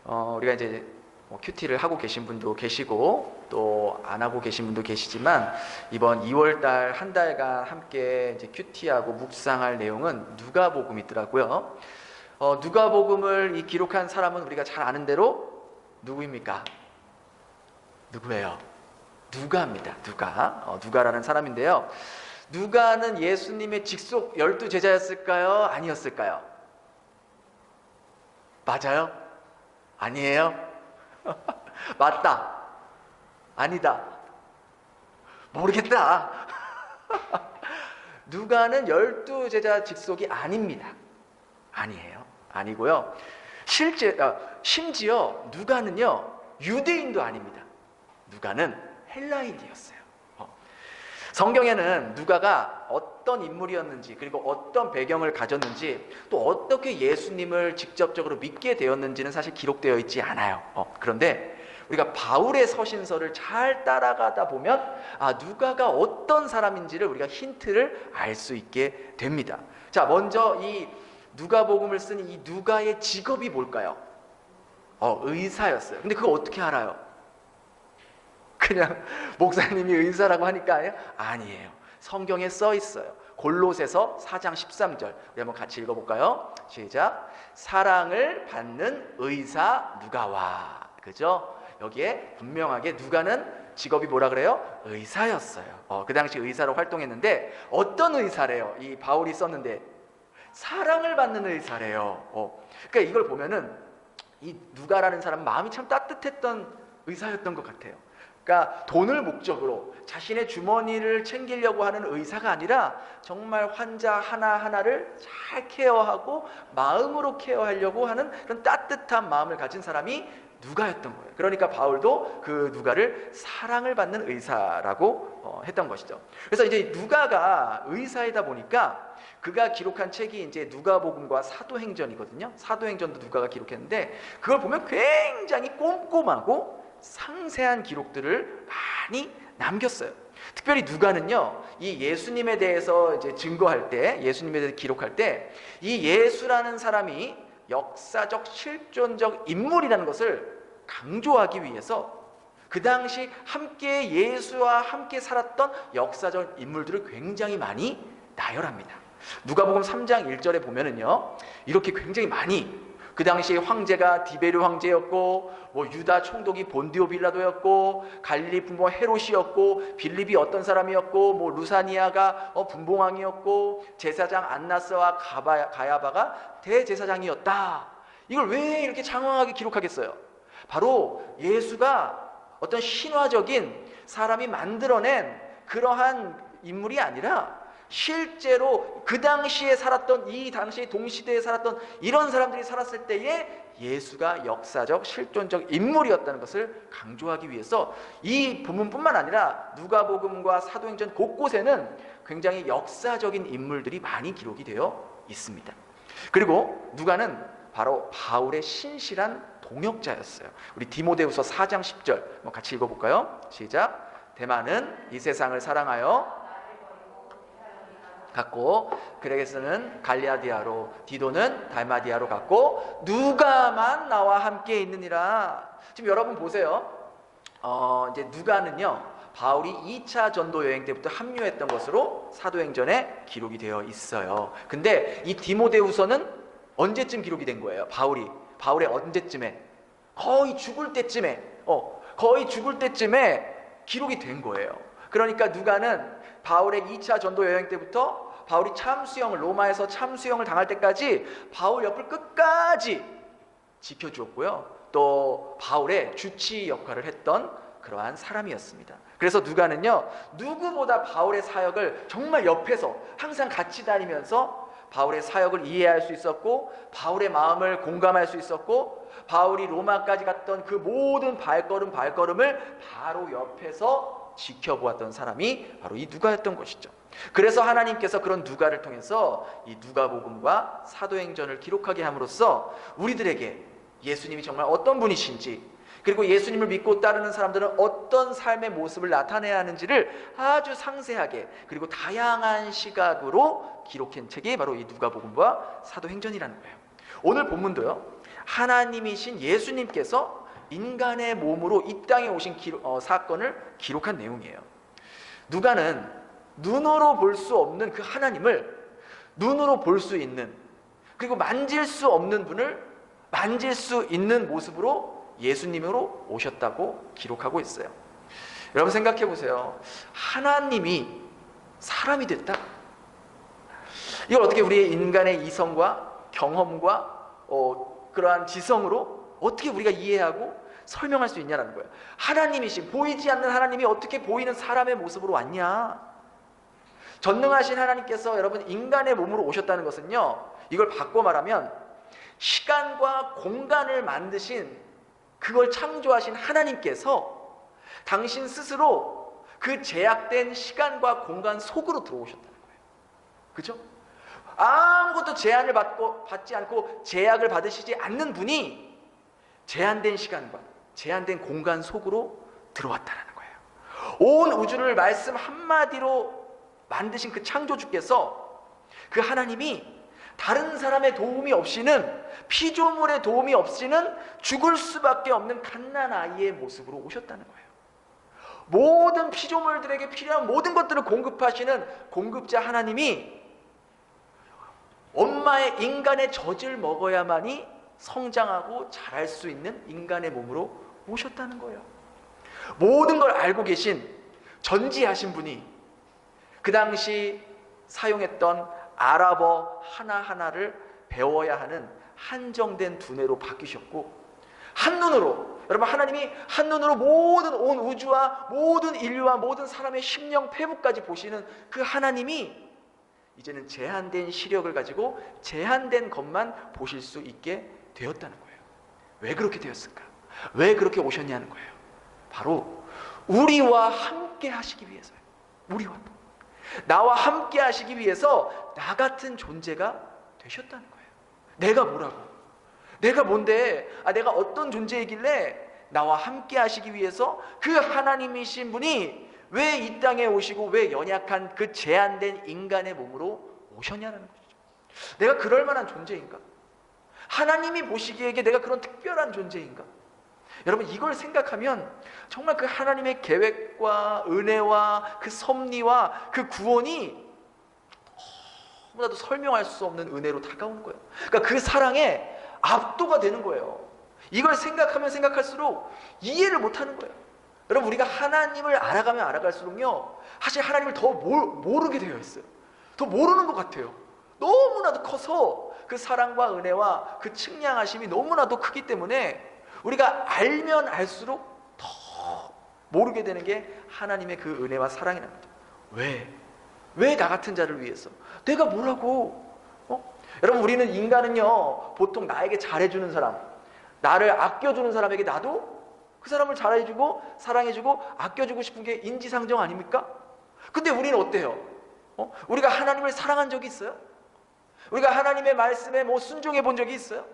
우리가 이제 큐티를 하고 계신 분도 계시고 또 안 하고 계신 분도 계시지만 이번 2월달 한 달간 함께 이제 큐티하고 묵상할 내용은 누가복음이더라고요. 누가복음을 이 기록한 사람은 우리가 잘 아는 대로 누구입니까? 누구예요? 누가입니다. 누가라는 사람인데요. 누가는 예수님의 직속 12제자였을까요? 아니었을까요? 맞아요? 아니에요? 맞다. 아니다. 모르겠다. 누가는 12제자 직속이 아닙니다. 아니에요. 아니고요. 심지어 누가는요, 유대인도 아닙니다. 누가는 헬라인이었어요. 성경에는 누가가 어떤 인물이었는지, 그리고 어떤 배경을 가졌는지, 또 어떻게 예수님을 직접적으로 믿게 되었는지는 사실 기록되어 있지 않아요. 그런데 우리가 바울의 서신서를 잘 따라가다 보면 누가가 어떤 사람인지를 우리가 힌트를 알 수 있게 됩니다. 자, 먼저 이 누가복음을 쓴 이 누가의 직업이 뭘까요? 의사였어요. 근데 그거 어떻게 알아요? 그냥 목사님이 의사라고 하니까 아니에요. 성경에 써 있어요. 골로새서 4장 13절. 우리 한번 같이 읽어볼까요? 시작. 사랑을 받는 의사 누가와. 그죠? 여기에 분명하게 누가는 직업이 뭐라 그래요? 의사였어요. 그 당시 의사로 활동했는데 어떤 의사래요? 이 바울이 썼는데 사랑을 받는 의사래요. 그러니까 이걸 보면은 이 누가라는 사람 마음이 참 따뜻했던 의사였던 것 같아요. 그러니까 돈을 목적으로 자신의 주머니를 챙기려고 하는 의사가 아니라 정말 환자 하나하나를 잘 케어하고 마음으로 케어하려고 하는 그런 따뜻한 마음을 가진 사람이 누가였던 거예요. 그러니까 바울도 그 누가를 사랑을 받는 의사라고 했던 것이죠. 그래서 이제 누가가 의사이다 보니까 그가 기록한 책이 이제 누가복음과 사도행전이거든요. 사도행전도 누가가 기록했는데 그걸 보면 굉장히 꼼꼼하고 상세한 기록들을 많이 남겼어요. 특별히 누가는요, 이 예수님에 대해서 이제 증거할 때, 예수님에 대해서 기록할 때, 이 예수라는 사람이 역사적 실존적 인물이라는 것을 강조하기 위해서 그 당시 함께 예수와 함께 살았던 역사적 인물들을 굉장히 많이 나열합니다. 누가복음 3장 1절에 보면은요, 이렇게 굉장히 많이 그 당시에 황제가 디베르 황제였고, 유다 총독이 본디오 빌라도였고, 갈릴리 분봉 헤롯이었고, 빌립이 어떤 사람이었고, 루사니아가 분봉왕이었고, 제사장 안나스와 가야바가 대제사장이었다. 이걸 왜 이렇게 장황하게 기록하겠어요? 바로 예수가 어떤 신화적인 사람이 만들어낸 그러한 인물이 아니라 실제로 그 당시에 살았던, 이 당시에 동시대에 살았던 이런 사람들이 살았을 때에 예수가 역사적 실존적 인물이었다는 것을 강조하기 위해서 이 부분뿐만 아니라 누가복음과 사도행전 곳곳에는 굉장히 역사적인 인물들이 많이 기록이 되어 있습니다. 그리고 누가는 바로 바울의 신실한 동역자였어요. 우리 디모데후서 4장 10절 같이 읽어볼까요? 시작. 대만은 이 세상을 사랑하여 갔고, 그레게스는 갈리아디아로, 디도는 달마디아로 갔고, 누가만 나와 함께 있느니라. 지금 여러분 보세요. 이제 누가는요, 바울이 2차 전도 여행 때부터 합류했던 것으로 사도행전에 기록이 되어 있어요. 근데 이 디모데후서는 언제쯤 기록이 된 거예요? 바울의 언제쯤에? 거의 죽을 때쯤에 기록이 된 거예요. 그러니까 누가는 바울의 2차 전도 여행 때부터 바울이 로마에서 참수형을 당할 때까지 바울 옆을 끝까지 지켜주었고요. 또 바울의 주치 역할을 했던 그러한 사람이었습니다. 그래서 누가는요, 누구보다 바울의 사역을 정말 옆에서 항상 같이 다니면서 바울의 사역을 이해할 수 있었고, 바울의 마음을 공감할 수 있었고, 바울이 로마까지 갔던 그 모든 발걸음을 바로 옆에서 지켜보았던 사람이 바로 이 누가였던 것이죠. 그래서 하나님께서 그런 누가를 통해서 이 누가복음과 사도행전을 기록하게 함으로써 우리들에게 예수님이 정말 어떤 분이신지, 그리고 예수님을 믿고 따르는 사람들은 어떤 삶의 모습을 나타내야 하는지를 아주 상세하게 그리고 다양한 시각으로 기록한 책이 바로 이 누가복음과 사도행전이라는 거예요. 오늘 본문도요, 하나님이신 예수님께서 인간의 몸으로 이 땅에 오신 사건을 기록한 내용이에요. 누가는 눈으로 볼 수 없는 그 하나님을 눈으로 볼 수 있는, 그리고 만질 수 없는 분을 만질 수 있는 모습으로 예수님으로 오셨다고 기록하고 있어요. 여러분 생각해 보세요. 하나님이 사람이 됐다? 이걸 어떻게 우리의 인간의 이성과 경험과 그러한 지성으로 어떻게 우리가 이해하고 설명할 수 있냐는 거예요. 하나님이신, 보이지 않는 하나님이 어떻게 보이는 사람의 모습으로 왔냐? 전능하신 하나님께서 여러분 인간의 몸으로 오셨다는 것은요, 이걸 바꿔 말하면 시간과 공간을 만드신, 그걸 창조하신 하나님께서 당신 스스로 그 제약된 시간과 공간 속으로 들어오셨다는 거예요. 그죠? 아무것도 제한을 받지 않고 제약을 받으시지 않는 분이 제한된 시간과 제한된 공간 속으로 들어왔다는 거예요. 온 우주를 말씀 한마디로 만드신 그 창조주께서, 그 하나님이 다른 사람의 도움이 없이는, 피조물의 도움이 없이는 죽을 수밖에 없는 갓난아이의 모습으로 오셨다는 거예요. 모든 피조물들에게 필요한 모든 것들을 공급하시는 공급자 하나님이 엄마의 인간의 젖을 먹어야만이 성장하고 자랄 수 있는 인간의 몸으로 오셨다는 거예요. 모든 걸 알고 계신, 전지하신 분이 그 당시 사용했던 아랍어 하나하나를 배워야 하는 한정된 두뇌로 바뀌셨고, 한눈으로, 여러분 하나님이 한눈으로 모든 온 우주와 모든 인류와 모든 사람의 심령 패부까지 보시는 그 하나님이 이제는 제한된 시력을 가지고 제한된 것만 보실 수 있게 되었다는 거예요. 왜 그렇게 되었을까? 왜 그렇게 오셨냐는 거예요. 바로 우리와 함께 하시기 위해서요. 우리와, 나와 함께 하시기 위해서 나 같은 존재가 되셨다는 거예요. 내가 뭐라고? 내가 뭔데? 내가 어떤 존재이길래 나와 함께 하시기 위해서 그 하나님이신 분이 왜 이 땅에 오시고 왜 연약한 그 제한된 인간의 몸으로 오셨냐는 거죠. 내가 그럴 만한 존재인가? 하나님이 보시기에 내가 그런 특별한 존재인가? 여러분 이걸 생각하면 정말 그 하나님의 계획과 은혜와 그 섭리와 그 구원이 너무나도 설명할 수 없는 은혜로 다가오는 거예요. 그러니까 그 사랑에 압도가 되는 거예요. 이걸 생각하면 생각할수록 이해를 못하는 거예요. 여러분 우리가 하나님을 알아가면 알아갈수록요, 사실 하나님을 더 모르게 되어 있어요. 더 모르는 것 같아요. 너무나도 커서 그 사랑과 은혜와 그 측량하심이 너무나도 크기 때문에 우리가 알면 알수록 더 모르게 되는 게 하나님의 그 은혜와 사랑이라는 거죠. 왜 나 같은 자를 위해서? 내가 뭐라고? 여러분 우리는 인간은요, 보통 나에게 잘해주는 사람, 나를 아껴주는 사람에게 나도 그 사람을 잘해주고 사랑해주고 아껴주고 싶은 게 인지상정 아닙니까? 근데 우리는 어때요? 우리가 하나님을 사랑한 적이 있어요? 우리가 하나님의 말씀에 순종해 본 적이 있어요?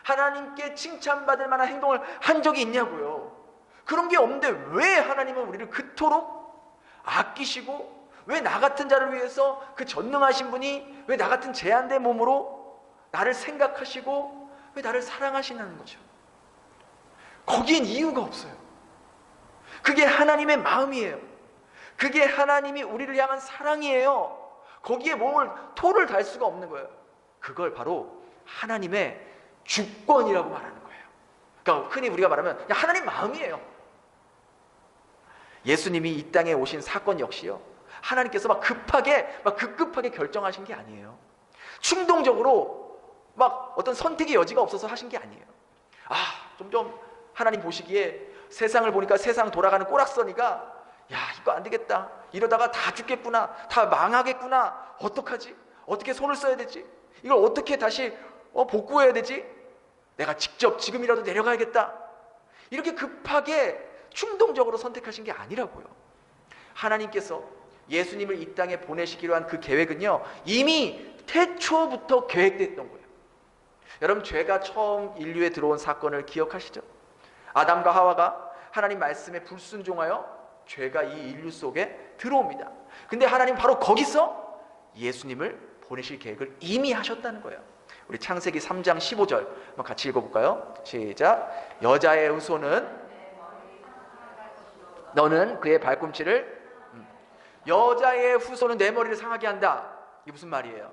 하나님께 칭찬받을 만한 행동을 한 적이 있냐고요. 그런 게 없는데 왜 하나님은 우리를 그토록 아끼시고, 왜 나 같은 자를 위해서 그 전능하신 분이 왜 나 같은 제한된 몸으로 나를 생각하시고 왜 나를 사랑하시냐는 거죠. 거기엔 이유가 없어요. 그게 하나님의 마음이에요. 그게 하나님이 우리를 향한 사랑이에요. 거기에 토를 달 수가 없는 거예요. 그걸 바로 하나님의 주권이라고 말하는 거예요. 그러니까 흔히 우리가 말하면 그냥 하나님 마음이에요. 예수님이 이 땅에 오신 사건 역시요, 하나님께서 급급하게 결정하신 게 아니에요. 충동적으로 어떤 선택의 여지가 없어서 하신 게 아니에요. 점점 하나님 보시기에 세상을 보니까 세상 돌아가는 꼬락서니까 이거 안 되겠다, 이러다가 다 죽겠구나, 다 망하겠구나, 어떡하지? 어떻게 손을 써야 되지? 이걸 어떻게 다시 복구해야 되지? 내가 직접 지금이라도 내려가야겠다. 이렇게 급하게 충동적으로 선택하신 게 아니라고요. 하나님께서 예수님을 이 땅에 보내시기로 한 그 계획은요, 이미 태초부터 계획됐던 거예요. 여러분 죄가 처음 인류에 들어온 사건을 기억하시죠? 아담과 하와가 하나님 말씀에 불순종하여 죄가 이 인류 속에 들어옵니다. 근데 하나님 바로 거기서 예수님을 보내실 계획을 이미 하셨다는 거예요. 우리 창세기 3장 15절 한번 같이 읽어볼까요? 시작. 여자의 후손은 너는 그의 발꿈치를 여자의 후손은 내 머리를 상하게 한다. 이게 무슨 말이에요?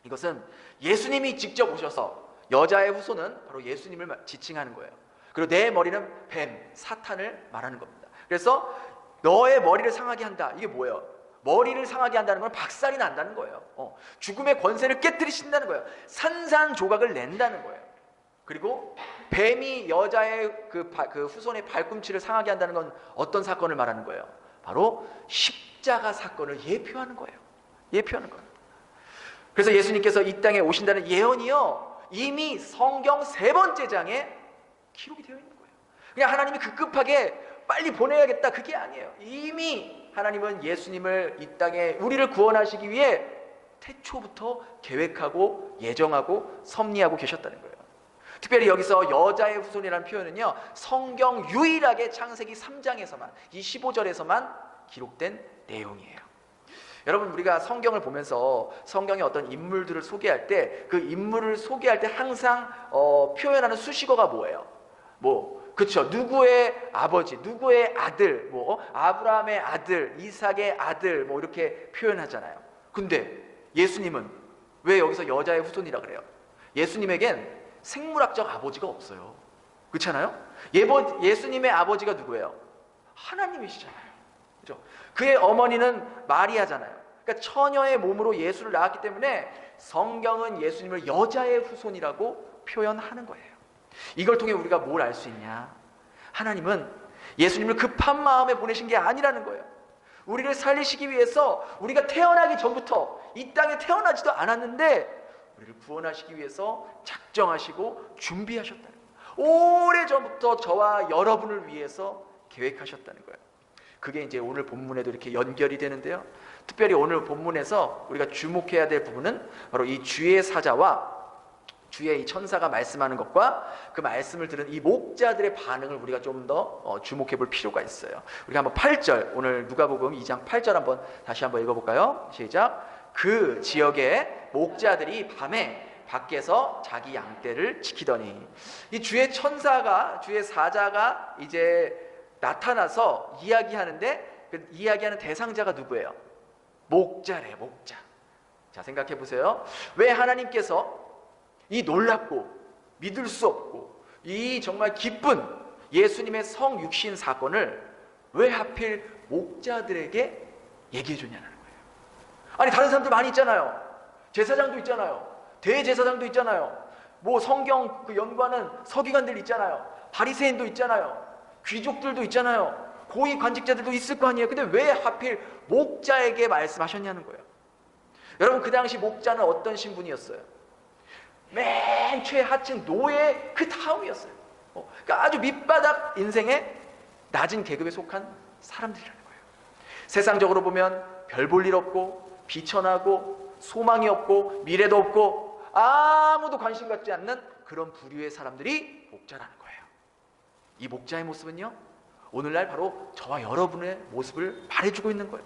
이것은 예수님이 직접 오셔서 여자의 후손은 바로 예수님을 지칭하는 거예요. 그리고 내 머리는 뱀, 사탄을 말하는 겁니다. 그래서 너의 머리를 상하게 한다. 이게 뭐예요? 머리를 상하게 한다는 건 박살이 난다는 거예요. 죽음의 권세를 깨뜨리신다는 거예요. 산산조각을 낸다는 거예요. 그리고 뱀이 여자의 그 후손의 발꿈치를 상하게 한다는 건 어떤 사건을 말하는 거예요? 바로 십자가 사건을 예표하는 거예요. 예표하는 거예요. 그래서 예수님께서 이 땅에 오신다는 예언이요, 이미 성경 3번째 장에 기록이 되어 있는 거예요. 그냥 하나님이 급급하게 빨리 보내야겠다, 그게 아니에요. 이미 하나님은 예수님을 이 땅에 우리를 구원하시기 위해 태초부터 계획하고 예정하고 섭리하고 계셨다는 거예요. 특별히 여기서 여자의 후손이라는 표현은요, 성경 유일하게 창세기 3장에서만, 이 15절에서만 기록된 내용이에요. 여러분, 우리가 성경을 보면서 성경의 어떤 인물들을 소개할 때 그 인물을 소개할 때 항상 표현하는 수식어가 뭐예요? 그렇죠. 누구의 아버지, 누구의 아들, 아브라함의 아들, 이삭의 아들, 이렇게 표현하잖아요. 근데 예수님은 왜 여기서 여자의 후손이라 그래요? 예수님에겐 생물학적 아버지가 없어요. 그렇잖아요? 예수님의 아버지가 누구예요? 하나님이시잖아요. 그렇죠? 그의 어머니는 마리아잖아요. 그러니까 처녀의 몸으로 예수를 낳았기 때문에 성경은 예수님을 여자의 후손이라고 표현하는 거예요. 이걸 통해 우리가 뭘 알 수 있냐? 하나님은 예수님을 급한 마음에 보내신 게 아니라는 거예요. 우리를 살리시기 위해서 우리가 태어나기 전부터 이 땅에 태어나지도 않았는데 우리를 구원하시기 위해서 작정하시고 준비하셨다는 거예요. 오래전부터 저와 여러분을 위해서 계획하셨다는 거예요. 그게 이제 오늘 본문에도 이렇게 연결이 되는데요. 특별히 오늘 본문에서 우리가 주목해야 될 부분은 바로 이 주의 사자와 주의 이 천사가 말씀하는 것과 그 말씀을 들은 이 목자들의 반응을 우리가 좀 더 주목해 볼 필요가 있어요. 우리가 한번 8절, 오늘 누가복음 2장 8절 한번 다시 한번 읽어볼까요? 시작. 그 지역의 목자들이 밤에 밖에서 자기 양떼를 지키더니, 이 주의 천사가, 주의 사자가 이제 나타나서 이야기하는데 그 이야기하는 대상자가 누구예요? 목자래, 목자. 자, 생각해 보세요. 왜 하나님께서 이 놀랍고 믿을 수 없고 이 정말 기쁜 예수님의 성육신 사건을 왜 하필 목자들에게 얘기해 주냐는 거예요. 아니, 다른 사람들 많이 있잖아요. 제사장도 있잖아요. 대제사장도 있잖아요. 성경 그 연구하는 서기관들 있잖아요. 바리새인도 있잖아요. 귀족들도 있잖아요. 고위 관직자들도 있을 거 아니에요. 근데 왜 하필 목자에게 말씀하셨냐는 거예요. 여러분, 그 당시 목자는 어떤 신분이었어요? 맨 최하층 노예 그 다음이었어요. 그러니까 아주 밑바닥 인생의 낮은 계급에 속한 사람들이라는 거예요. 세상적으로 보면 별 볼 일 없고 비천하고 소망이 없고 미래도 없고 아무도 관심 갖지 않는 그런 부류의 사람들이 목자라는 거예요. 이 목자의 모습은요, 오늘날 바로 저와 여러분의 모습을 말해주고 있는 거예요.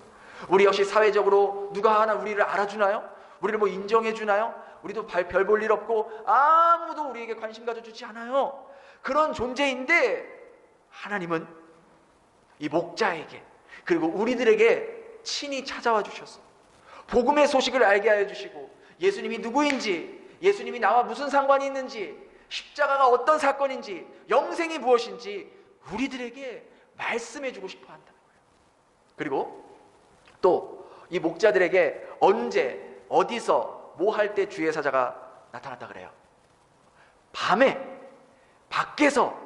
우리 역시 사회적으로 누가 하나 우리를 알아주나요? 우리를 인정해 주나요? 우리도 별 볼 일 없고 아무도 우리에게 관심 가져주지 않아요. 그런 존재인데 하나님은 이 목자에게, 그리고 우리들에게 친히 찾아와 주셔서 복음의 소식을 알게 하여 주시고, 예수님이 누구인지, 예수님이 나와 무슨 상관이 있는지, 십자가가 어떤 사건인지, 영생이 무엇인지 우리들에게 말씀해 주고 싶어 한다는 거예요. 그리고 또 이 목자들에게 언제 어디서 뭐 할 때 주의 사자가 나타났다 그래요? 밤에 밖에서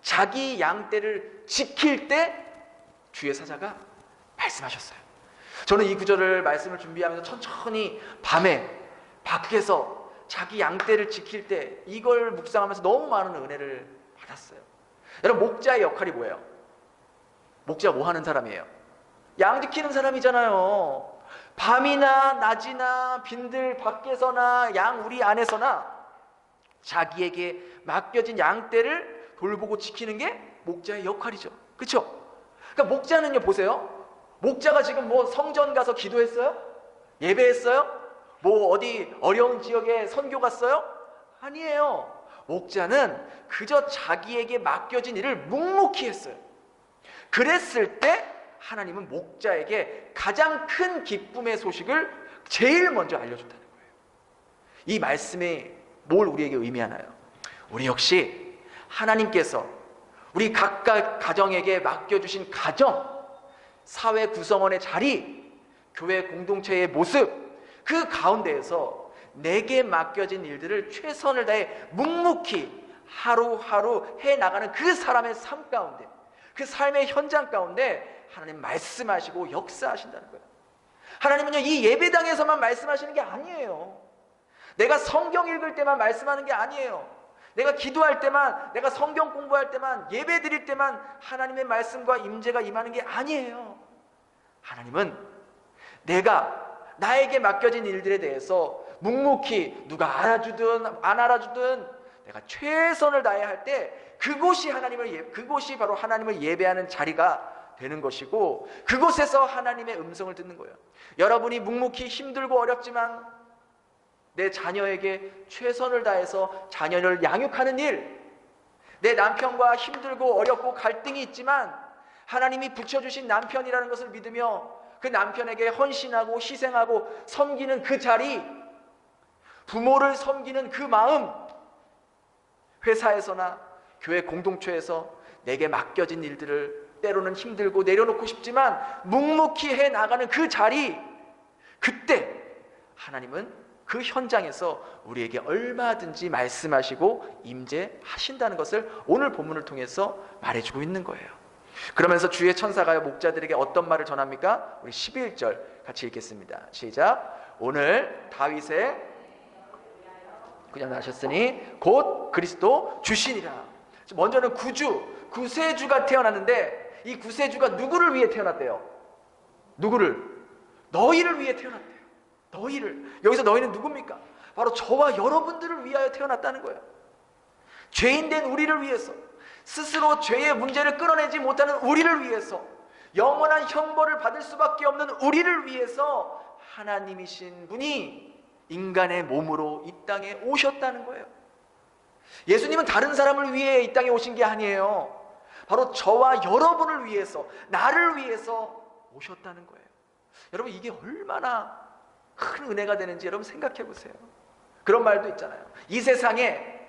자기 양떼를 지킬 때 주의 사자가 말씀하셨어요. 저는 이 구절을 말씀을 준비하면서 천천히 밤에 밖에서 자기 양떼를 지킬 때 이걸 묵상하면서 너무 많은 은혜를 받았어요. 여러분, 목자의 역할이 뭐예요? 목자 뭐 하는 사람이에요? 양 지키는 사람이잖아요. 밤이나 낮이나 빈들 밖에서나 양 우리 안에서나 자기에게 맡겨진 양떼를 돌보고 지키는 게 목자의 역할이죠. 그렇죠? 그러니까 목자는요, 보세요. 목자가 지금 성전 가서 기도했어요? 예배했어요? 어디 어려운 지역에 선교 갔어요? 아니에요. 목자는 그저 자기에게 맡겨진 일을 묵묵히 했어요. 그랬을 때 하나님은 목자에게 가장 큰 기쁨의 소식을 제일 먼저 알려줬다는 거예요. 이 말씀이 뭘 우리에게 의미하나요? 우리 역시 하나님께서 우리 각각 가정에게 맡겨주신 가정, 사회 구성원의 자리, 교회 공동체의 모습, 그 가운데에서 내게 맡겨진 일들을 최선을 다해 묵묵히 하루하루 해나가는 그 사람의 삶 가운데, 그 삶의 현장 가운데 하나님 말씀하시고 역사하신다는 거예요. 하나님은요, 이 예배당에서만 말씀하시는 게 아니에요. 내가 성경 읽을 때만 말씀하는 게 아니에요. 내가 기도할 때만, 내가 성경 공부할 때만, 예배 드릴 때만 하나님의 말씀과 임재가 임하는 게 아니에요. 하나님은 내가 나에게 맡겨진 일들에 대해서 묵묵히 누가 알아주든 안 알아주든 내가 최선을 다해야 할 때 그곳이 바로 하나님을 예배하는 자리가 되는 것이고, 그곳에서 하나님의 음성을 듣는 거예요. 여러분이 묵묵히 힘들고 어렵지만 내 자녀에게 최선을 다해서 자녀를 양육하는 일, 내 남편과 힘들고 어렵고 갈등이 있지만 하나님이 붙여주신 남편이라는 것을 믿으며 그 남편에게 헌신하고 희생하고 섬기는 그 자리, 부모를 섬기는 그 마음, 회사에서나 교회 공동체에서 내게 맡겨진 일들을 때로는 힘들고 내려놓고 싶지만 묵묵히 해나가는 그 자리, 그때 하나님은 그 현장에서 우리에게 얼마든지 말씀하시고 임재하신다는 것을 오늘 본문을 통해서 말해주고 있는 거예요. 그러면서 주의 천사가 목자들에게 어떤 말을 전합니까? 우리 11절 같이 읽겠습니다. 시작. 오늘 다윗의 그냥 나셨으니 곧 그리스도 주시니라. 먼저는 구세주가 태어났는데 이 구세주가 누구를 위해 태어났대요? 누구를? 너희를 위해 태어났대요. 너희를. 여기서 너희는 누굽니까? 바로 저와 여러분들을 위하여 태어났다는 거예요. 죄인된 우리를 위해서, 스스로 죄의 문제를 끌어내지 못하는 우리를 위해서, 영원한 형벌을 받을 수밖에 없는 우리를 위해서 하나님이신 분이 인간의 몸으로 이 땅에 오셨다는 거예요. 예수님은 다른 사람을 위해 이 땅에 오신 게 아니에요. 바로 저와 여러분을 위해서, 나를 위해서 오셨다는 거예요. 여러분, 이게 얼마나 큰 은혜가 되는지 여러분 생각해 보세요. 그런 말도 있잖아요. 이 세상에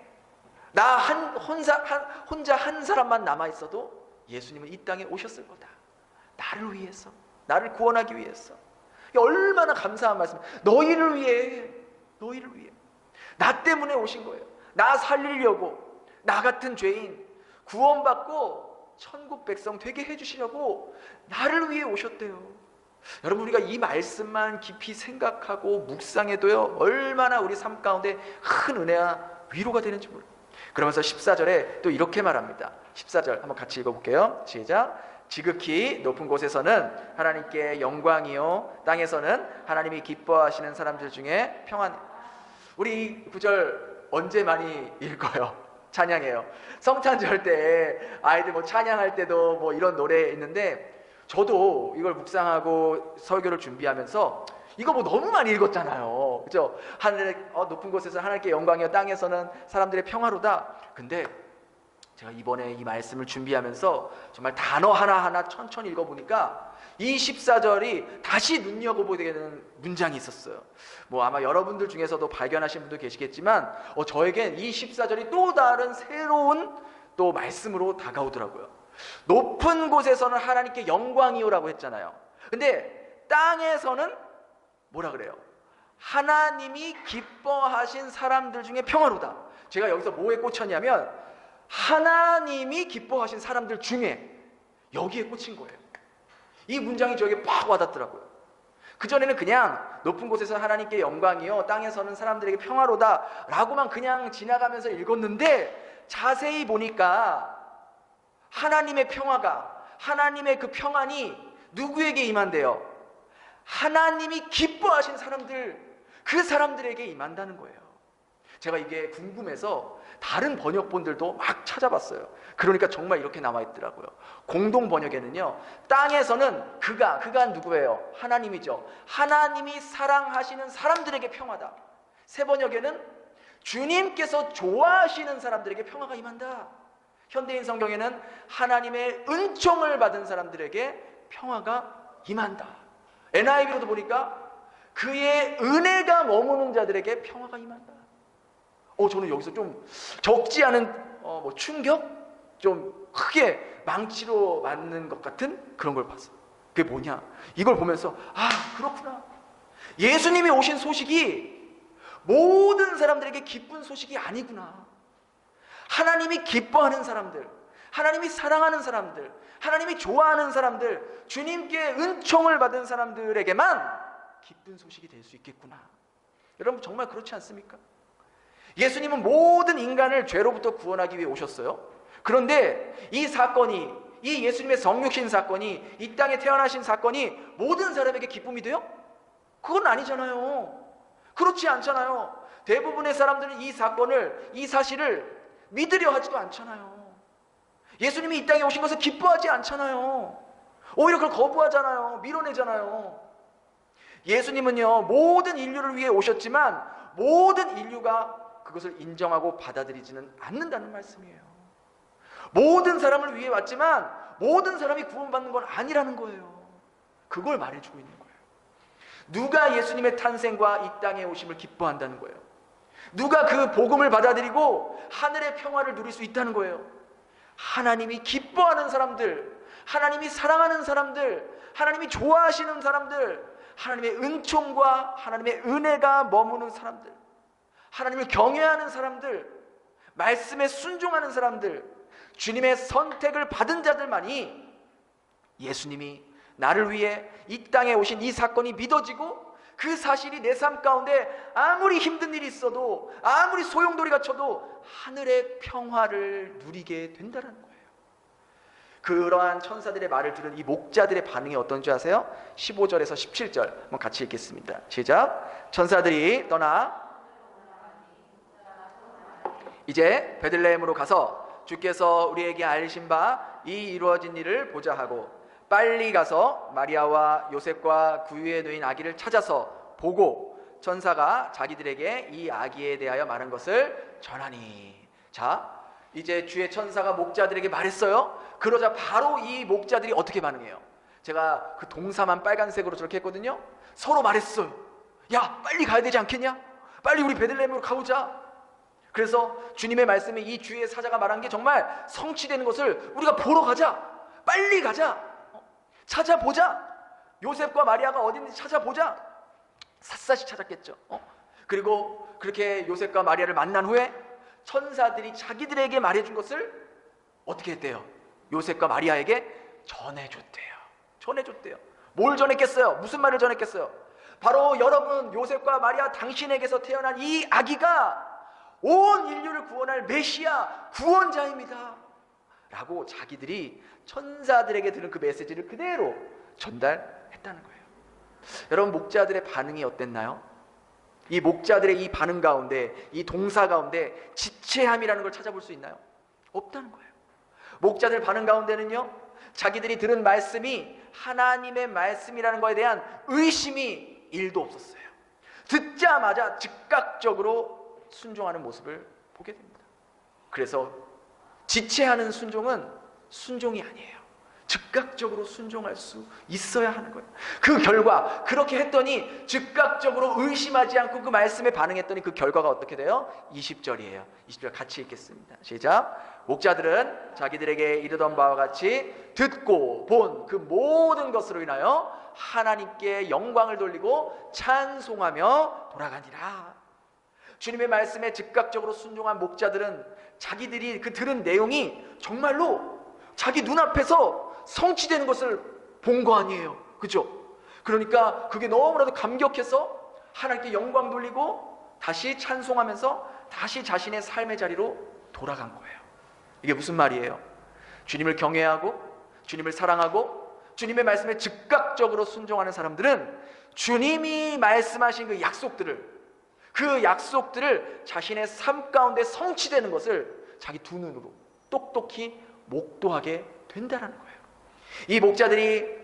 나 혼자 한 사람만 남아 있어도 예수님은 이 땅에 오셨을 거다. 나를 위해서, 나를 구원하기 위해서. 얼마나 감사한 말씀. 너희를 위해, 너희를 위해. 나 때문에 오신 거예요. 나 살리려고, 나 같은 죄인 구원받고 천국 백성 되게 해주시려고 나를 위해 오셨대요. 여러분, 우리가 이 말씀만 깊이 생각하고 묵상해도요, 얼마나 우리 삶 가운데 큰 은혜와 위로가 되는지 몰라요. 그러면서 14절에 또 이렇게 말합니다. 14절 한번 같이 읽어볼게요. 시작. 지극히 높은 곳에서는 하나님께 영광이요, 땅에서는 하나님이 기뻐하시는 사람들 중에 평안. 우리 이 구절 언제 많이 읽어요? 찬양해요. 성탄절 때 아이들 뭐 찬양할 때도 뭐 이런 노래 있는데, 저도 이걸 묵상하고 설교를 준비하면서 이거 뭐 너무 많이 읽었잖아요. 그죠? 하늘의 높은 곳에서 하나님께 영광이요, 땅에서는 사람들의 평화로다. 근데 제가 이번에 이 말씀을 준비하면서 정말 단어 하나하나 천천히 읽어보니까 이 14절이 다시 눈여겨보게 되는 문장이 있었어요. 뭐 아마 여러분들 중에서도 발견하신 분도 계시겠지만 저에겐 이 14절이 또 다른 새로운 또 말씀으로 다가오더라고요. 높은 곳에서는 하나님께 영광이요라고 했잖아요. 근데 땅에서는 뭐라 그래요? 하나님이 기뻐하신 사람들 중에 평화로다. 제가 여기서 뭐에 꽂혔냐면 하나님이 기뻐하신 사람들 중에, 여기에 꽂힌 거예요. 이 문장이 저에게 팍 와닿더라고요. 그전에는 그냥 높은 곳에서 하나님께 영광이요, 땅에서는 사람들에게 평화로다 라고만 그냥 지나가면서 읽었는데, 자세히 보니까 하나님의 평화가, 하나님의 그 평안이 누구에게 임한대요? 하나님이 기뻐하신 사람들, 그 사람들에게 임한다는 거예요. 제가 이게 궁금해서 다른 번역본들도 막 찾아봤어요. 그러니까 정말 이렇게 나와 있더라고요. 공동 번역에는요, 땅에서는 그가 누구예요? 하나님이죠. 하나님이 사랑하시는 사람들에게 평화다. 새 번역에는 주님께서 좋아하시는 사람들에게 평화가 임한다. 현대인 성경에는 하나님의 은총을 받은 사람들에게 평화가 임한다. NIV로도 보니까 그의 은혜가 머무는 자들에게 평화가 임한다. 저는 여기서 좀 적지 않은 충격? 좀 크게 망치로 맞는 것 같은 그런 걸 봤어요. 그게 뭐냐? 이걸 보면서 그렇구나. 예수님이 오신 소식이 모든 사람들에게 기쁜 소식이 아니구나. 하나님이 기뻐하는 사람들, 하나님이 사랑하는 사람들, 하나님이 좋아하는 사람들, 주님께 은총을 받은 사람들에게만 기쁜 소식이 될 수 있겠구나. 여러분 정말 그렇지 않습니까? 예수님은 모든 인간을 죄로부터 구원하기 위해 오셨어요. 그런데 이 사건이, 이 예수님의 성육신 사건이, 이 땅에 태어나신 사건이 모든 사람에게 기쁨이 돼요? 그건 아니잖아요. 그렇지 않잖아요. 대부분의 사람들은 이 사건을, 이 사실을 믿으려 하지도 않잖아요. 예수님이 이 땅에 오신 것을 기뻐하지 않잖아요. 오히려 그걸 거부하잖아요. 밀어내잖아요. 예수님은요, 모든 인류를 위해 오셨지만 모든 인류가 그것을 인정하고 받아들이지는 않는다는 말씀이에요. 모든 사람을 위해 왔지만 모든 사람이 구원받는 건 아니라는 거예요. 그걸 말해주고 있는 거예요. 누가 예수님의 탄생과 이 땅에 오심을 기뻐한다는 거예요? 누가 그 복음을 받아들이고 하늘의 평화를 누릴 수 있다는 거예요? 하나님이 기뻐하는 사람들, 하나님이 사랑하는 사람들, 하나님이 좋아하시는 사람들, 하나님의 은총과 하나님의 은혜가 머무는 사람들, 하나님을 경외하는 사람들, 말씀에 순종하는 사람들, 주님의 선택을 받은 자들만이 예수님이 나를 위해 이 땅에 오신 이 사건이 믿어지고 그 사실이 내 삶 가운데 아무리 힘든 일이 있어도, 아무리 소용돌이가 쳐도 하늘의 평화를 누리게 된다는 거예요. 그러한 천사들의 말을 들은 이 목자들의 반응이 어떤지 아세요? 15절에서 17절 한번 같이 읽겠습니다. 시작. 천사들이 떠나 이제 베들레헴으로 가서 주께서 우리에게 알리신 바 이 이루어진 일을 보자 하고 빨리 가서 마리아와 요셉과 구유에 놓인 아기를 찾아서 보고 천사가 자기들에게 이 아기에 대하여 말한 것을 전하니. 자, 이제 주의 천사가 목자들에게 말했어요. 그러자 바로 이 목자들이 어떻게 반응해요? 제가 그 동사만 빨간색으로 저렇게 했거든요. 서로 말했어요. 야, 빨리 가야 되지 않겠냐? 빨리 우리 베들레헴으로 가보자. 그래서 주님의 말씀이, 이 주의 사자가 말한 게 정말 성취되는 것을 우리가 보러 가자. 빨리 가자. 찾아보자. 요셉과 마리아가 어딘지 찾아보자. 샅샅이 찾았겠죠. 그리고 그렇게 요셉과 마리아를 만난 후에 천사들이 자기들에게 말해준 것을 어떻게 했대요? 요셉과 마리아에게 전해줬대요. 뭘 전했겠어요? 무슨 말을 전했겠어요? 바로 여러분, 요셉과 마리아, 당신에게서 태어난 이 아기가 온 인류를 구원할 메시아, 구원자입니다 라고 자기들이 천사들에게 들은 그 메시지를 그대로 전달했다는 거예요. 여러분, 목자들의 반응이 어땠나요? 이 목자들의 이 반응 가운데, 이 동사 가운데 지체함이라는 걸 찾아볼 수 있나요? 없다는 거예요. 목자들 반응 가운데는요, 자기들이 들은 말씀이 하나님의 말씀이라는 것에 대한 의심이 1도 없었어요. 듣자마자 즉각적으로 순종하는 모습을 보게 됩니다. 그래서 지체하는 순종은 순종이 아니에요. 즉각적으로 순종할 수 있어야 하는 거예요. 그 결과, 그렇게 했더니 즉각적으로 의심하지 않고 그 말씀에 반응했더니 그 결과가 어떻게 돼요? 20절이에요. 20절 같이 읽겠습니다. 시작. 목자들은 자기들에게 이르던 바와 같이 듣고 본 그 모든 것으로 인하여 하나님께 영광을 돌리고 찬송하며 돌아가니라. 주님의 말씀에 즉각적으로 순종한 목자들은 자기들이 그 들은 내용이 정말로 자기 눈앞에서 성취되는 것을 본 거 아니에요. 그죠? 그러니까 그게 너무나도 감격해서 하나님께 영광 돌리고 다시 찬송하면서 다시 자신의 삶의 자리로 돌아간 거예요. 이게 무슨 말이에요? 주님을 경외하고 주님을 사랑하고 주님의 말씀에 즉각적으로 순종하는 사람들은 주님이 말씀하신 그 약속들을 자신의 삶 가운데 성취되는 것을 자기 두 눈으로 똑똑히 목도하게 된다는 거예요. 이 목자들이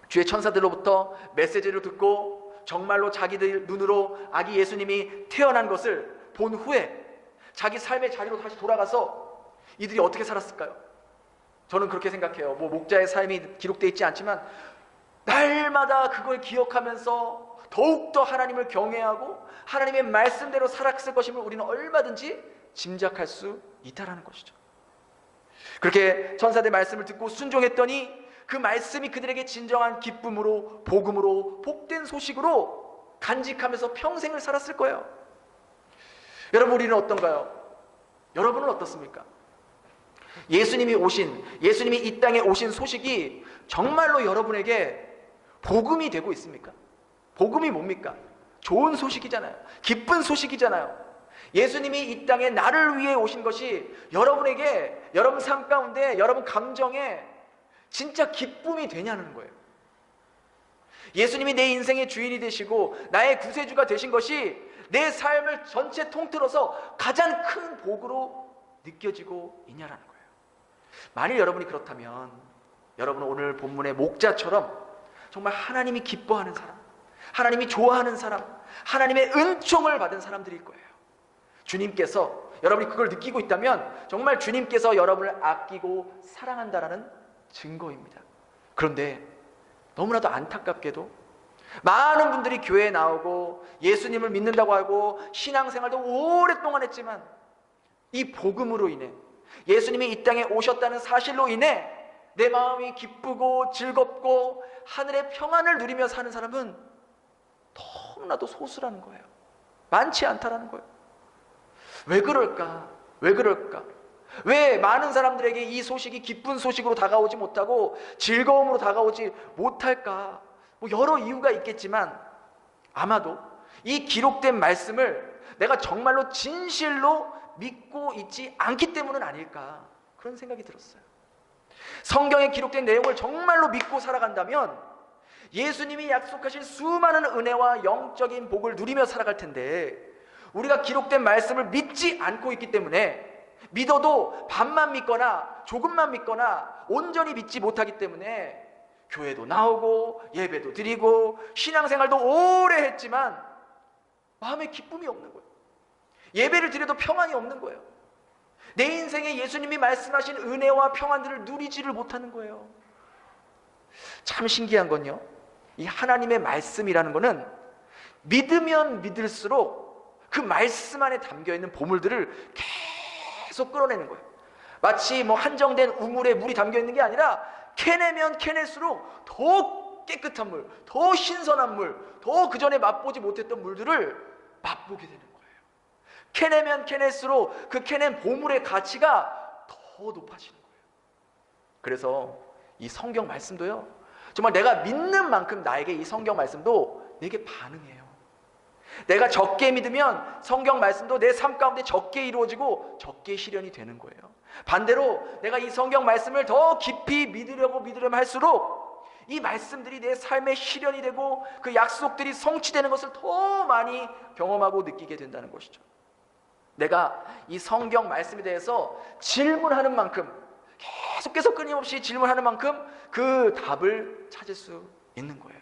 주의 천사들로부터 메시지를 듣고 정말로 자기들 눈으로 아기 예수님이 태어난 것을 본 후에 자기 삶의 자리로 다시 돌아가서 이들이 어떻게 살았을까요? 저는 그렇게 생각해요. 목자의 삶이 기록되어 있지 않지만 날마다 그걸 기억하면서 더욱더 하나님을 경외하고 하나님의 말씀대로 살았을 것임을 우리는 얼마든지 짐작할 수 있다라는 것이죠. 그렇게 천사들의 말씀을 듣고 순종했더니 그 말씀이 그들에게 진정한 기쁨으로, 복음으로, 복된 소식으로 간직하면서 평생을 살았을 거예요. 여러분, 우리는 어떤가요? 여러분은 어떻습니까? 예수님이 이 땅에 오신 소식이 정말로 여러분에게 복음이 되고 있습니까? 복음이 뭡니까? 좋은 소식이잖아요. 기쁜 소식이잖아요. 예수님이 이 땅에 나를 위해 오신 것이 여러분에게, 여러분 삶 가운데, 여러분 감정에 진짜 기쁨이 되냐는 거예요. 예수님이 내 인생의 주인이 되시고 나의 구세주가 되신 것이 내 삶을 전체 통틀어서 가장 큰 복으로 느껴지고 있냐라는 거예요. 만일 여러분이 그렇다면 여러분은 오늘 본문의 목자처럼 정말 하나님이 기뻐하는 사람, 하나님이 좋아하는 사람, 하나님의 은총을 받은 사람들일 거예요. 주님께서, 여러분이 그걸 느끼고 있다면 정말 주님께서 여러분을 아끼고 사랑한다라는 증거입니다. 그런데 너무나도 안타깝게도 많은 분들이 교회에 나오고 예수님을 믿는다고 하고 신앙생활도 오랫동안 했지만 이 복음으로 인해, 예수님이 이 땅에 오셨다는 사실로 인해 내 마음이 기쁘고 즐겁고 하늘의 평안을 누리며 사는 사람은 너무나도 소수라는 거예요. 많지 않다라는 거예요. 왜 그럴까? 왜 그럴까? 왜 많은 사람들에게 이 소식이 기쁜 소식으로 다가오지 못하고 즐거움으로 다가오지 못할까? 여러 이유가 있겠지만 아마도 이 기록된 말씀을 내가 정말로 진실로 믿고 있지 않기 때문은 아닐까, 그런 생각이 들었어요. 성경에 기록된 내용을 정말로 믿고 살아간다면 예수님이 약속하신 수많은 은혜와 영적인 복을 누리며 살아갈 텐데, 우리가 기록된 말씀을 믿지 않고 있기 때문에, 믿어도 반만 믿거나 조금만 믿거나 온전히 믿지 못하기 때문에 교회도 나오고 예배도 드리고 신앙생활도 오래 했지만 마음에 기쁨이 없는 거예요. 예배를 드려도 평안이 없는 거예요. 내 인생에 예수님이 말씀하신 은혜와 평안들을 누리지를 못하는 거예요. 참 신기한 건요, 이 하나님의 말씀이라는 거는 믿으면 믿을수록 그 말씀 안에 담겨있는 보물들을 계속 끌어내는 거예요. 마치 한정된 우물에 물이 담겨있는 게 아니라 캐내면 캐낼수록 더 깨끗한 물, 더 신선한 물, 더 그전에 맛보지 못했던 물들을 맛보게 되는 거예요. 캐내면 캐낼수록 그 캐낸 보물의 가치가 더 높아지는 거예요. 그래서 이 성경 말씀도요, 정말 내가 믿는 만큼 나에게 이 성경 말씀도 내게 반응해요. 내가 적게 믿으면 성경 말씀도 내 삶 가운데 적게 이루어지고 적게 실현이 되는 거예요. 반대로 내가 이 성경 말씀을 더 깊이 믿으려면 할수록 이 말씀들이 내 삶에 실현이 되고 그 약속들이 성취되는 것을 더 많이 경험하고 느끼게 된다는 것이죠. 내가 이 성경 말씀에 대해서 질문하는 만큼, 계속해서 끊임없이 질문하는 만큼 그 답을 찾을 수 있는 거예요.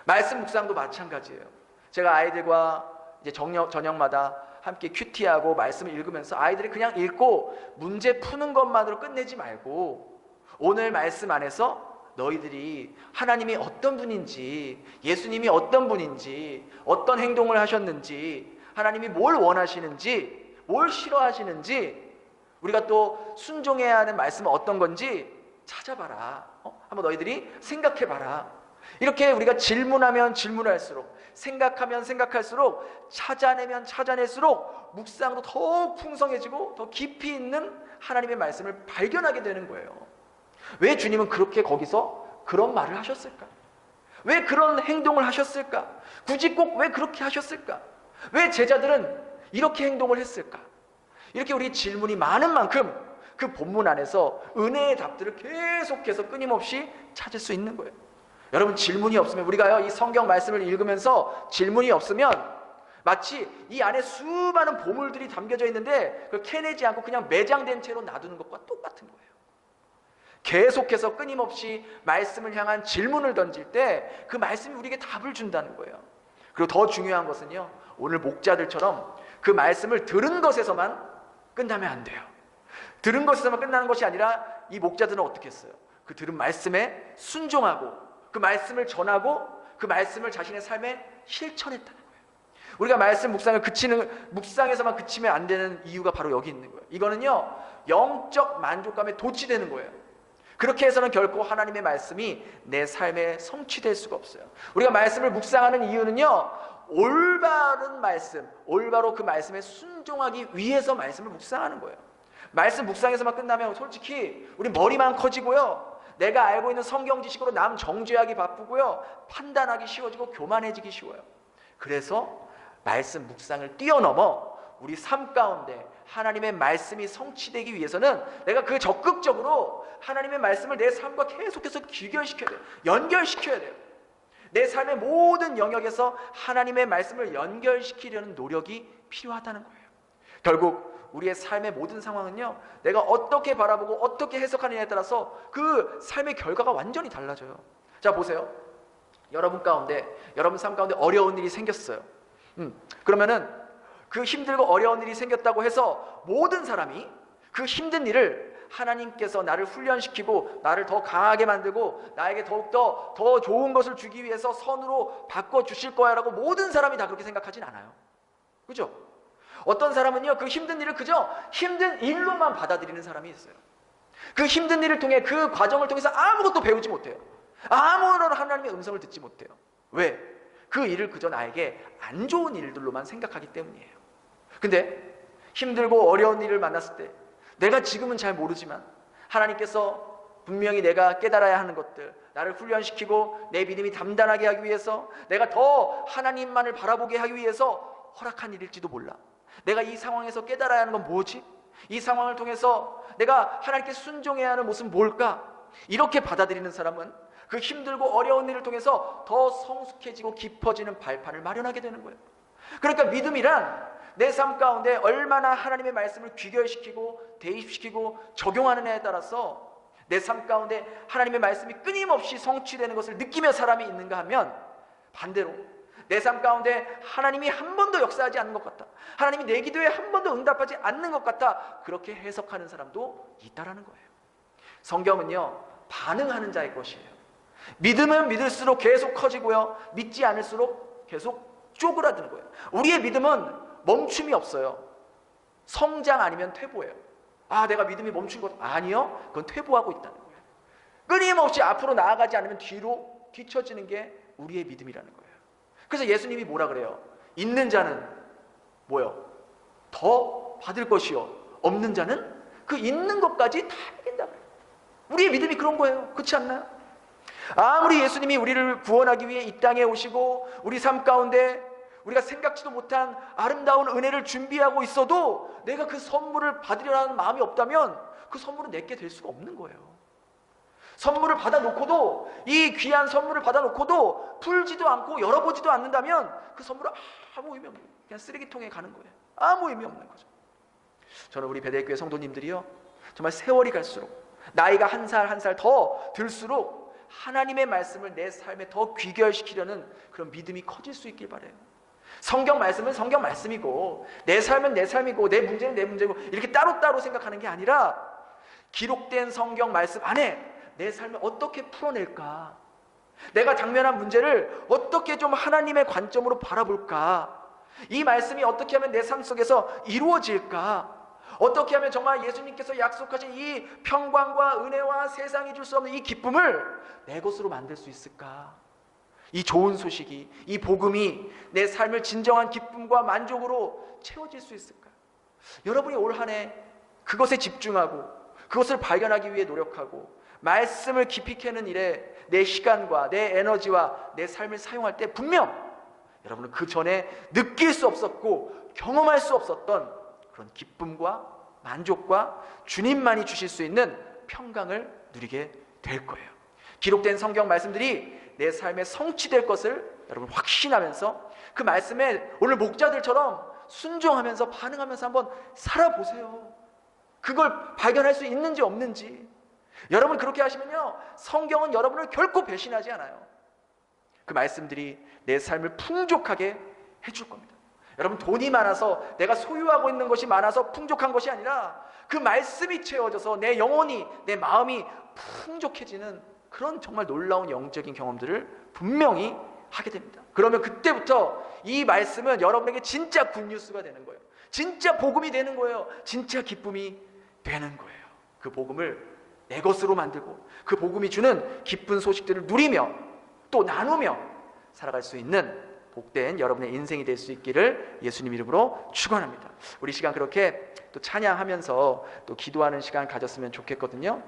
말씀 묵상도 마찬가지예요. 제가 아이들과 이제 저녁마다 함께 큐티하고 말씀을 읽으면서 아이들이 그냥 읽고 문제 푸는 것만으로 끝내지 말고 오늘 말씀 안에서 너희들이 하나님이 어떤 분인지, 예수님이 어떤 분인지, 어떤 행동을 하셨는지, 하나님이 뭘 원하시는지, 뭘 싫어하시는지, 우리가 또 순종해야 하는 말씀은 어떤 건지 찾아봐라. 한번 너희들이 생각해봐라. 이렇게 우리가 질문하면 질문할수록, 생각하면 생각할수록, 찾아내면 찾아낼수록 묵상도 더욱 풍성해지고 더 깊이 있는 하나님의 말씀을 발견하게 되는 거예요. 왜 주님은 그렇게 거기서 그런 말을 하셨을까? 왜 그런 행동을 하셨을까? 굳이 꼭 왜 그렇게 하셨을까? 왜 제자들은 이렇게 행동을 했을까? 이렇게 우리 질문이 많은 만큼 그 본문 안에서 은혜의 답들을 계속해서 끊임없이 찾을 수 있는 거예요. 여러분, 질문이 없으면, 우리가요 이 성경 말씀을 읽으면서 질문이 없으면 마치 이 안에 수많은 보물들이 담겨져 있는데 그걸 캐내지 않고 그냥 매장된 채로 놔두는 것과 똑같은 거예요. 계속해서 끊임없이 말씀을 향한 질문을 던질 때 그 말씀이 우리에게 답을 준다는 거예요. 그리고 더 중요한 것은요, 오늘 목자들처럼 그 말씀을 들은 것에서만 끝나면 안 돼요. 들은 것에서만 끝나는 것이 아니라 이 목자들은 어떻게 했어요? 그 들은 말씀에 순종하고 그 말씀을 전하고 그 말씀을 자신의 삶에 실천했다는 거예요. 우리가 말씀 묵상에서만 그치면 안 되는 이유가 바로 여기 있는 거예요. 이거는요, 영적 만족감에 도취되는 거예요. 그렇게 해서는 결코 하나님의 말씀이 내 삶에 성취될 수가 없어요. 우리가 말씀을 묵상하는 이유는요, 올바른 말씀, 올바로 그 말씀에 순종하기 위해서 말씀을 묵상하는 거예요. 말씀 묵상에서만 끝나면 솔직히 우리 머리만 커지고요, 내가 알고 있는 성경 지식으로 남 정죄하기 바쁘고요, 판단하기 쉬워지고 교만해지기 쉬워요. 그래서 말씀 묵상을 뛰어넘어 우리 삶 가운데 하나님의 말씀이 성취되기 위해서는 내가 그 적극적으로 하나님의 말씀을 내 삶과 계속해서 귀결시켜야 돼요. 연결시켜야 돼요. 내 삶의 모든 영역에서 하나님의 말씀을 연결시키려는 노력이 필요하다는 거예요. 결국 우리의 삶의 모든 상황은요, 내가 어떻게 바라보고 어떻게 해석하느냐에 따라서 그 삶의 결과가 완전히 달라져요. 자, 보세요. 여러분 삶 가운데 어려운 일이 생겼어요. 그러면은 그 힘들고 어려운 일이 생겼다고 해서 모든 사람이 그 힘든 일을 하나님께서 나를 훈련시키고 나를 더 강하게 만들고 나에게 더욱더 더 좋은 것을 주기 위해서 선으로 바꿔주실 거야 라고 모든 사람이 다 그렇게 생각하진 않아요. 그죠? 어떤 사람은요, 그 힘든 일을 그저 힘든 일로만 받아들이는 사람이 있어요. 그 힘든 일을 통해, 그 과정을 통해서 아무것도 배우지 못해요. 아무런 하나님의 음성을 듣지 못해요. 왜? 그 일을 그저 나에게 안 좋은 일들로만 생각하기 때문이에요. 근데 힘들고 어려운 일을 만났을 때 내가 지금은 잘 모르지만 하나님께서 분명히 내가 깨달아야 하는 것들, 나를 훈련시키고 내 믿음이 단단하게 하기 위해서, 내가 더 하나님만을 바라보게 하기 위해서 허락한 일일지도 몰라. 내가 이 상황에서 깨달아야 하는 건 뭐지? 이 상황을 통해서 내가 하나님께 순종해야 하는 모습은 뭘까? 이렇게 받아들이는 사람은 그 힘들고 어려운 일을 통해서 더 성숙해지고 깊어지는 발판을 마련하게 되는 거예요. 그러니까 믿음이란 내 삶 가운데 얼마나 하나님의 말씀을 귀결시키고 대입시키고 적용하느냐에 따라서 내 삶 가운데 하나님의 말씀이 끊임없이 성취되는 것을 느끼며 사람이 있는가 하면, 반대로 내 삶 가운데 하나님이 한 번도 역사하지 않는 것 같다, 하나님이 내 기도에 한 번도 응답하지 않는 것 같다, 그렇게 해석하는 사람도 있다라는 거예요. 성경은요, 반응하는 자의 것이에요. 믿으면 믿을수록 계속 커지고요, 믿지 않을수록 계속 쪼그라드는 거예요. 우리의 믿음은 멈춤이 없어요. 성장 아니면 퇴보예요. 아, 내가 믿음이 멈춘 것 아니요, 그건 퇴보하고 있다는 거예요. 끊임없이 앞으로 나아가지 않으면 뒤로 뒤처지는 게 우리의 믿음이라는 거예요. 그래서 예수님이 뭐라 그래요? 있는 자는 뭐요? 더 받을 것이요, 없는 자는 그 있는 것까지 다 이긴다 그래요. 우리의 믿음이 그런 거예요. 그렇지 않나요? 아무리 예수님이 우리를 구원하기 위해 이 땅에 오시고 우리 삶 가운데 우리가 생각지도 못한 아름다운 은혜를 준비하고 있어도 내가 그 선물을 받으려는 마음이 없다면 그 선물은 내게 될 수가 없는 거예요. 선물을 받아놓고도, 이 귀한 선물을 받아놓고도 풀지도 않고 열어보지도 않는다면 그 선물은 아무 의미 없는 거예요. 그냥 쓰레기통에 가는 거예요. 아무 의미 없는 거죠. 저는 우리 베델교회 성도님들이요, 정말 세월이 갈수록, 나이가 한 살 한 살 더 들수록 하나님의 말씀을 내 삶에 더 귀결시키려는 그런 믿음이 커질 수 있길 바라요. 성경 말씀은 성경 말씀이고, 내 삶은 내 삶이고, 내 문제는 내 문제고, 이렇게 따로따로 생각하는 게 아니라 기록된 성경 말씀 안에 내 삶을 어떻게 풀어낼까, 내가 당면한 문제를 어떻게 좀 하나님의 관점으로 바라볼까, 이 말씀이 어떻게 하면 내 삶 속에서 이루어질까, 어떻게 하면 정말 예수님께서 약속하신 이 평강과 은혜와 세상이 줄 수 없는 이 기쁨을 내 것으로 만들 수 있을까, 이 좋은 소식이, 이 복음이 내 삶을 진정한 기쁨과 만족으로 채워질 수 있을까. 여러분이 올 한 해 그것에 집중하고 그것을 발견하기 위해 노력하고 말씀을 깊이 캐는 일에 내 시간과 내 에너지와 내 삶을 사용할 때 분명 여러분은 그 전에 느낄 수 없었고 경험할 수 없었던 그런 기쁨과 만족과 주님만이 주실 수 있는 평강을 누리게 될 거예요. 기록된 성경 말씀들이 내 삶에 성취될 것을 여러분 확신하면서 그 말씀에 오늘 목자들처럼 순종하면서 반응하면서 한번 살아보세요. 그걸 발견할 수 있는지 없는지. 여러분 그렇게 하시면요, 성경은 여러분을 결코 배신하지 않아요. 그 말씀들이 내 삶을 풍족하게 해줄 겁니다. 여러분, 돈이 많아서 내가 소유하고 있는 것이 많아서 풍족한 것이 아니라 그 말씀이 채워져서 내 영혼이, 내 마음이 풍족해지는 그런 정말 놀라운 영적인 경험들을 분명히 하게 됩니다. 그러면 그때부터 이 말씀은 여러분에게 진짜 굿뉴스가 되는 거예요. 진짜 복음이 되는 거예요. 진짜 기쁨이 되는 거예요. 그 복음을 내 것으로 만들고 그 복음이 주는 기쁜 소식들을 누리며 또 나누며 살아갈 수 있는 복된 여러분의 인생이 될 수 있기를 예수님 이름으로 축원합니다. 우리 시간 그렇게 또 찬양하면서 또 기도하는 시간 가졌으면 좋겠거든요.